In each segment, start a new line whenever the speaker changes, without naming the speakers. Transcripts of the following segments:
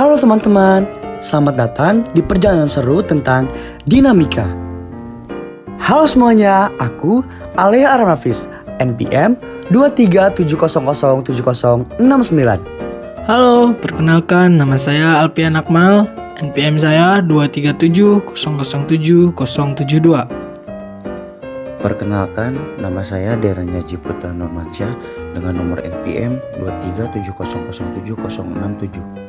Halo teman-teman, selamat datang di perjalanan seru tentang dinamika. Halo semuanya, aku Alea Aramafis, NPM 237007069.
Halo, perkenalkan nama saya Alpian Akmal, NPM saya 237007072.
Perkenalkan, nama saya Deran Yaji Putra Nurmansyah dengan nomor NPM 237007067.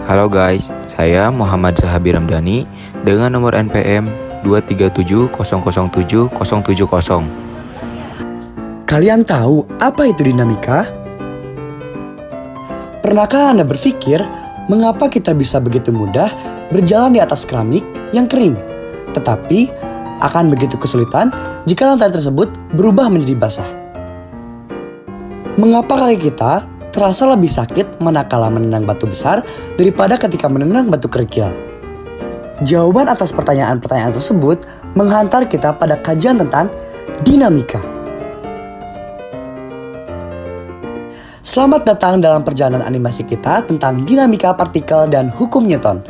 Halo guys, saya Muhammad Zahabi Ramdhani dengan nomor NPM 237007070.
Kalian tahu apa itu dinamika? Pernahkah Anda berpikir mengapa kita bisa begitu mudah berjalan di atas keramik yang kering, tetapi akan begitu kesulitan jika lantai tersebut berubah menjadi basah? Mengapa kaki kita terasa lebih sakit manakala menendang batu besar daripada ketika menendang batu kerikil? Jawaban atas pertanyaan-pertanyaan tersebut menghantar kita pada kajian tentang dinamika. Selamat datang dalam perjalanan animasi kita tentang dinamika partikel dan hukum Newton.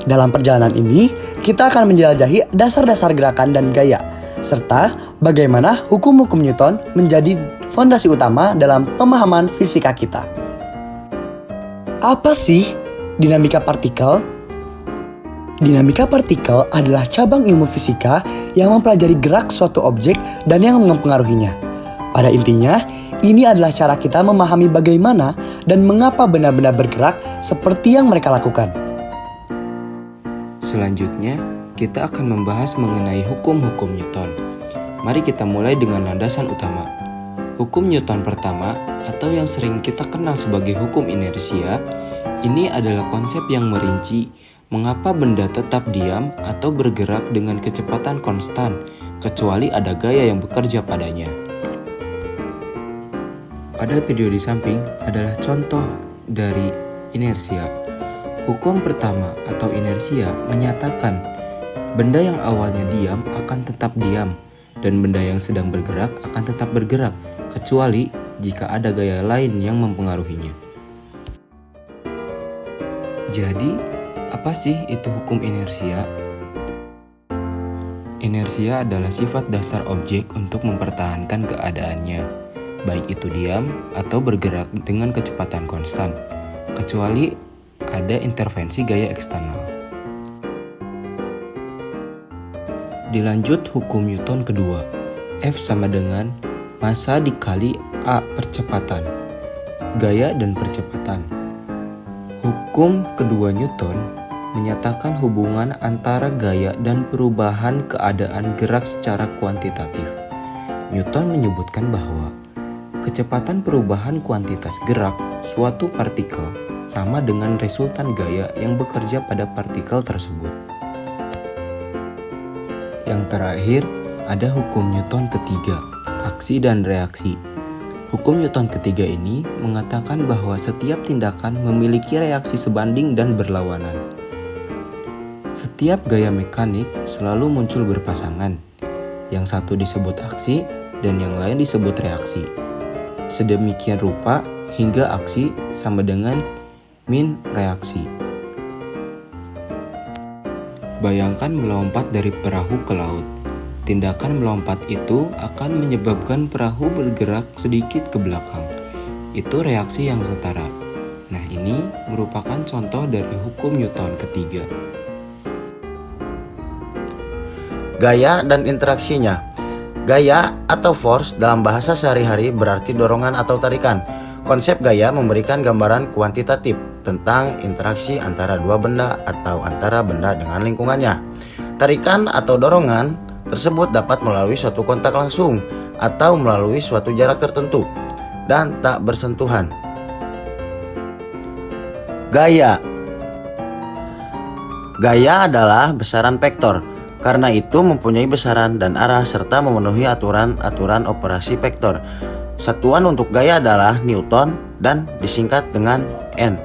Dalam perjalanan ini, kita akan menjelajahi dasar-dasar gerakan dan gaya, serta bagaimana hukum-hukum Newton menjadi fondasi utama dalam pemahaman fisika kita. Apa sih dinamika partikel? Dinamika partikel adalah cabang ilmu fisika yang mempelajari gerak suatu objek dan yang mempengaruhinya. Pada intinya, ini adalah cara kita memahami bagaimana dan mengapa benda-benda bergerak seperti yang mereka lakukan.
Selanjutnya, kita akan membahas mengenai hukum-hukum Newton. Mari kita mulai dengan landasan utama. Hukum Newton pertama, atau yang sering kita kenal sebagai hukum inersia, ini adalah konsep yang merinci mengapa benda tetap diam atau bergerak dengan kecepatan konstan, kecuali ada gaya yang bekerja padanya. Pada video di samping adalah contoh dari inersia. Hukum pertama atau inersia menyatakan benda yang awalnya diam akan tetap diam dan benda yang sedang bergerak akan tetap bergerak kecuali jika ada gaya lain yang mempengaruhinya. Jadi, apa sih itu hukum inersia? Inersia adalah sifat dasar objek untuk mempertahankan keadaannya, baik itu diam atau bergerak dengan kecepatan konstan, kecuali ada intervensi gaya eksternal. Dilanjut hukum Newton kedua, F sama dengan massa dikali A percepatan, gaya dan percepatan. Hukum kedua Newton menyatakan hubungan antara gaya dan perubahan keadaan gerak secara kuantitatif. Newton menyebutkan bahwa kecepatan perubahan kuantitas gerak suatu partikel sama dengan resultan gaya yang bekerja pada partikel tersebut. Yang terakhir, ada hukum Newton ketiga, aksi dan reaksi. Hukum Newton ketiga ini mengatakan bahwa setiap tindakan memiliki reaksi sebanding dan berlawanan. Setiap gaya mekanik selalu muncul berpasangan. Yang satu disebut aksi dan yang lain disebut reaksi. Sedemikian rupa hingga aksi sama dengan min reaksi. Bayangkan melompat dari perahu ke laut. Tindakan melompat itu akan menyebabkan perahu bergerak sedikit ke belakang. Itu reaksi yang setara. Nah, ini merupakan contoh dari hukum Newton ketiga.
Gaya dan interaksinya. Gaya atau force dalam bahasa sehari-hari berarti dorongan atau tarikan. Konsep gaya memberikan gambaran kuantitatif tentang interaksi antara dua benda atau antara benda dengan lingkungannya. Tarikan atau dorongan tersebut dapat melalui suatu kontak langsung atau melalui suatu jarak tertentu dan tak bersentuhan. Gaya. Gaya adalah besaran vektor. Karena itu mempunyai besaran dan arah serta memenuhi aturan-aturan operasi vektor. Satuan untuk gaya adalah Newton dan disingkat dengan N.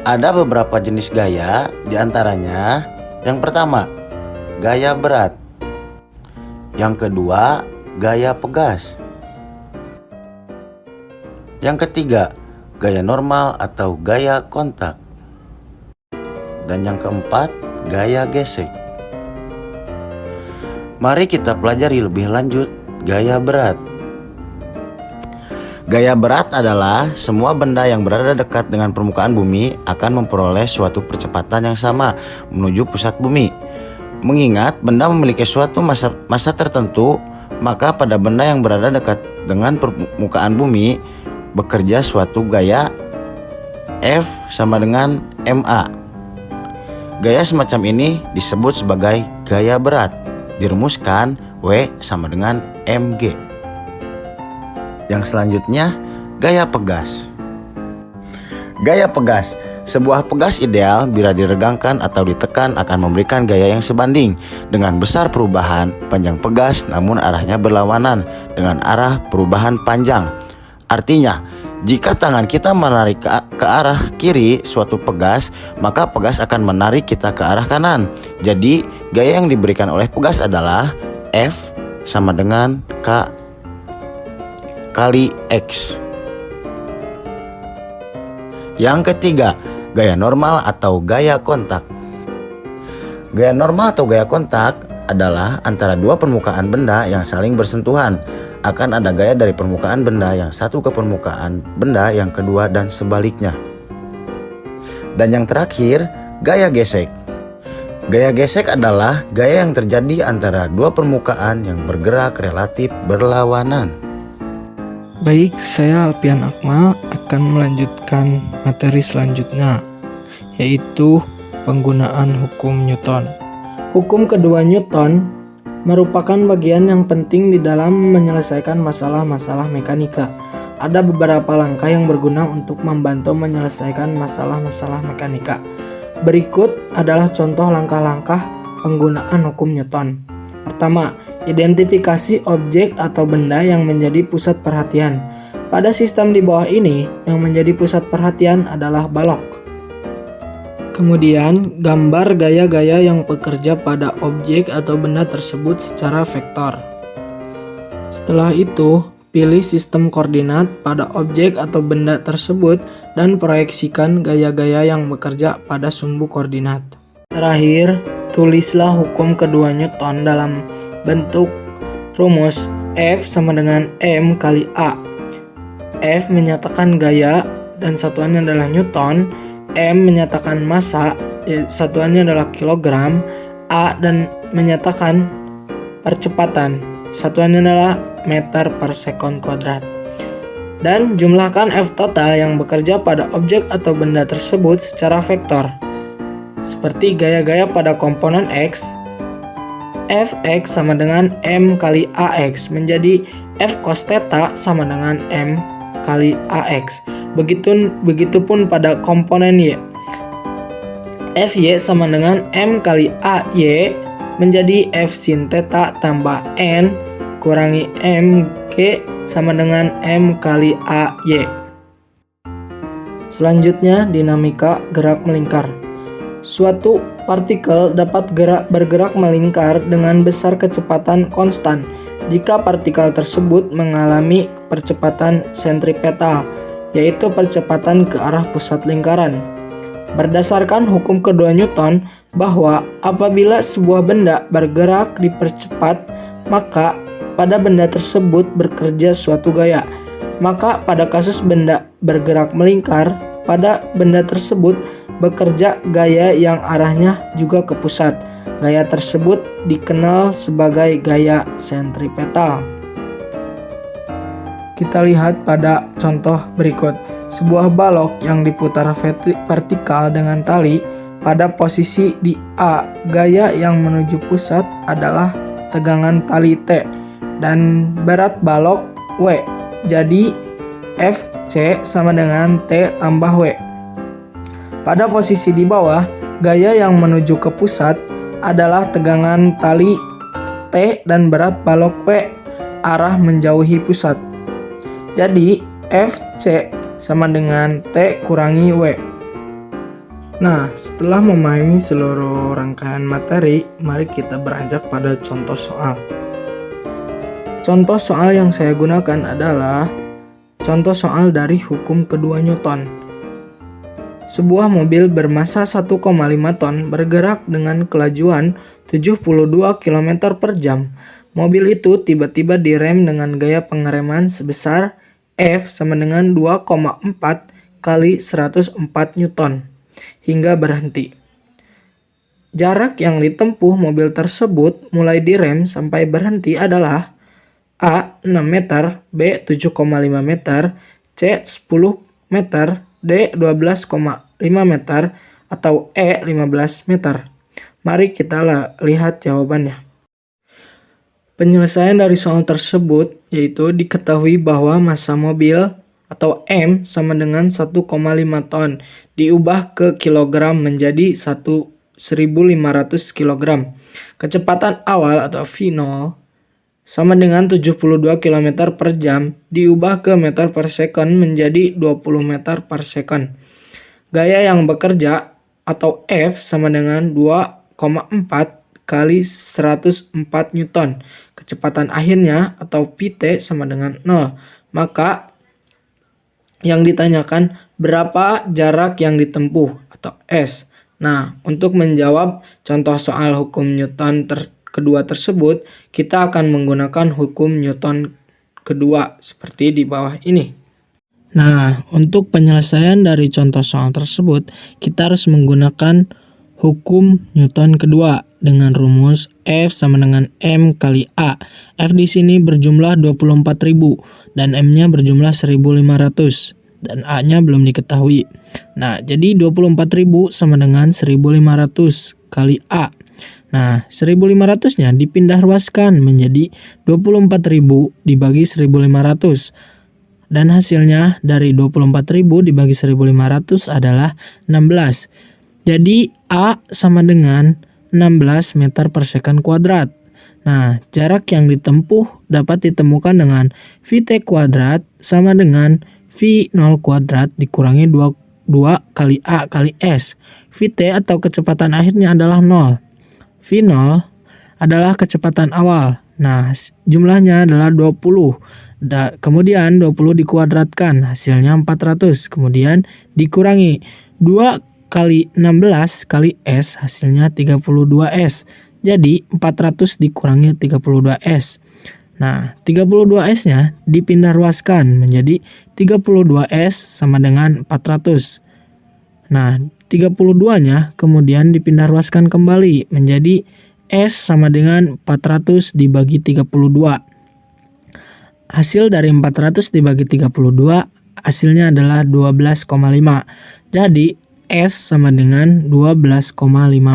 Ada beberapa jenis gaya, diantaranya yang pertama, gaya berat. Yang kedua, gaya pegas. Yang ketiga, gaya normal atau gaya kontak. Dan yang keempat, gaya gesek. Mari kita pelajari lebih lanjut gaya berat. Gaya berat adalah semua benda yang berada dekat dengan permukaan bumi akan memperoleh suatu percepatan yang sama menuju pusat bumi. Mengingat benda memiliki suatu masa tertentu, maka pada benda yang berada dekat dengan permukaan bumi bekerja suatu gaya F sama dengan MA. Gaya semacam ini disebut sebagai gaya berat. Dirumuskan W sama dengan mg. Yang selanjutnya, gaya pegas. Gaya pegas. Sebuah pegas ideal bila diregangkan atau ditekan akan memberikan gaya yang sebanding dengan besar perubahan panjang pegas, namun arahnya berlawanan dengan arah perubahan panjang. Artinya, jika tangan kita menarik ke arah kiri suatu pegas, maka pegas akan menarik kita ke arah kanan. Jadi, gaya yang diberikan oleh pegas adalah F sama dengan K kali X. Yang ketiga, gaya normal atau gaya kontak. Gaya normal atau gaya kontak adalah antara dua permukaan benda yang saling bersentuhan. Akan ada gaya dari permukaan benda yang satu ke permukaan benda yang kedua dan sebaliknya. Dan yang terakhir, gaya gesek. Gaya gesek adalah gaya yang terjadi antara dua permukaan yang bergerak relatif berlawanan.
Baik, saya Alpian Akmal akan melanjutkan materi selanjutnya, yaitu penggunaan hukum Newton. Hukum kedua Newton merupakan bagian yang penting di dalam menyelesaikan masalah-masalah mekanika. Ada beberapa langkah yang berguna untuk membantu menyelesaikan masalah-masalah mekanika. Berikut adalah contoh langkah-langkah penggunaan hukum Newton. Pertama, identifikasi objek atau benda yang menjadi pusat perhatian. Pada sistem di bawah ini, yang menjadi pusat perhatian adalah balok. Kemudian, gambar gaya-gaya yang bekerja pada objek atau benda tersebut secara vektor. Setelah itu, pilih sistem koordinat pada objek atau benda tersebut dan proyeksikan gaya-gaya yang bekerja pada sumbu koordinat. Terakhir, tulislah hukum kedua Newton dalam bentuk rumus F sama dengan M kali A. F menyatakan gaya dan satuannya adalah Newton, M menyatakan massa, satuannya adalah kilogram, A dan menyatakan percepatan, satuannya adalah meter per sekon kuadrat. Dan jumlahkan F total yang bekerja pada objek atau benda tersebut secara vektor. Seperti gaya-gaya pada komponen X, Fx sama dengan M kali Ax menjadi F cos theta sama dengan M kali Ax. Begitupun pada komponen Y, Fy sama dengan M kali Ay menjadi F sin theta tambah N kurangi Mg sama dengan M kali Ay. Selanjutnya, dinamika gerak melingkar. Suatu partikel dapat bergerak melingkar dengan besar kecepatan konstan jika partikel tersebut mengalami percepatan sentripetal, yaitu percepatan ke arah pusat lingkaran. Berdasarkan hukum kedua Newton bahwa apabila sebuah benda bergerak dipercepat, maka pada benda tersebut bekerja suatu gaya. Maka pada kasus benda bergerak melingkar, pada benda tersebut bekerja gaya yang arahnya juga ke pusat. Gaya tersebut dikenal sebagai gaya sentripetal. Kita lihat pada contoh berikut. Sebuah balok yang diputar vertikal dengan tali pada posisi di A. Gaya yang menuju pusat adalah tegangan tali T dan berat balok W. Jadi Fc sama dengan T tambah W. Pada posisi di bawah, gaya yang menuju ke pusat adalah tegangan tali T dan berat balok W, arah menjauhi pusat. Jadi, Fc sama dengan T kurangi W. Nah, setelah memahami seluruh rangkaian materi, mari kita beranjak pada contoh soal. Contoh soal yang saya gunakan adalah contoh soal dari hukum kedua Newton. Sebuah mobil bermassa 1,5 ton bergerak dengan kelajuan 72 km per jam. Mobil itu tiba-tiba direm dengan gaya pengereman sebesar F sama dengan 2,4 kali 104 Newton hingga berhenti. Jarak yang ditempuh mobil tersebut mulai direm sampai berhenti adalah A. 6 meter, B. 7,5 meter, C. 10 meter, D. 12,5 meter, atau E. 15 meter. Mari kita lihat jawabannya. Penyelesaian dari soal tersebut yaitu diketahui bahwa massa mobil atau M sama dengan 1,5 ton diubah ke kilogram menjadi 1.500 kg. Kecepatan awal atau V0 sama dengan 72 km per jam diubah ke meter per second menjadi 20 meter per second. Gaya yang bekerja atau F sama dengan 2,4 kali 104 Newton. Kecepatan akhirnya atau PT sama dengan 0. Maka yang ditanyakan berapa jarak yang ditempuh atau S. Nah, untuk menjawab contoh soal hukum Newton kedua tersebut, kita akan menggunakan hukum Newton kedua seperti di bawah ini. Nah, untuk penyelesaian dari contoh soal tersebut, kita harus menggunakan hukum Newton kedua dengan rumus F sama dengan M kali A. F di sini berjumlah 24.000 dan M-nya berjumlah 1.500. Dan A-nya belum diketahui. Nah, jadi 24.000 sama dengan 1.500 kali A. Nah, 1.500-nya dipindah ruaskan menjadi 24.000 dibagi 1.500. Dan hasilnya dari 24.000 dibagi 1.500 adalah 16. Jadi A sama dengan 16 meter per second kuadrat. Nah, jarak yang ditempuh dapat ditemukan dengan VT kuadrat sama dengan V0 kuadrat dikurangi 2 kali A kali S. VT atau kecepatan akhirnya adalah 0. V0 adalah kecepatan awal. Nah, jumlahnya adalah 20. Kemudian 20 dikuadratkan, hasilnya 400. Kemudian dikurangi 2 kali 16 kali S, hasilnya 32S. Jadi 400 dikurangi 32S. Nah, 32S-nya dipindah ruaskan menjadi 32S sama dengan 400. Nah, 32-nya kemudian dipindah ruaskan kembali menjadi S sama dengan 400 dibagi 32. Hasil dari 400 dibagi 32 hasilnya adalah 12,5. Jadi S sama dengan 12,5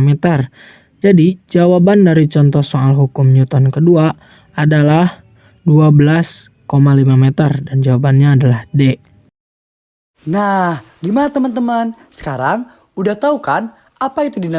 meter. Jadi jawaban dari contoh soal hukum Newton kedua adalah 12,5 meter dan jawabannya adalah D.
Nah, gimana teman-teman? Sekarang udah tahu kan apa itu dinamika